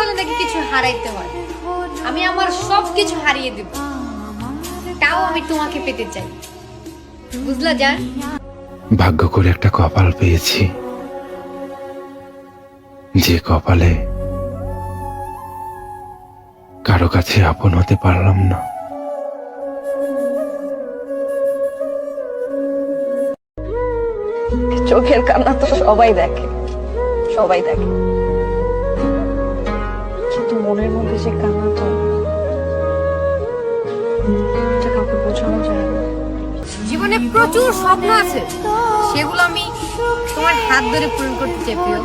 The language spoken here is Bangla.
হলে নাকি কিছু হারাইতে হয়। আমি আমার সব কিছু হারিয়ে দেব, তাও আমি তোমাকে পেতে চাই। বুঝলা জান? ভাগ্য করে একটা কপাল পেয়েছি, যে কপালে কারো কাছে আপন হতে পারলাম না। চোখের কান্না তো সবাই দেখে, সবাই দেখে, কিন্তু মনের মধ্যে যে কান্নাটা, এটা কাউকে বোঝানো যায় না। জীবনে প্রচুর স্বপ্ন আছে, সেগুলো আমি তোমার হাত ধরে পূরণ করতে চাই প্রিয়।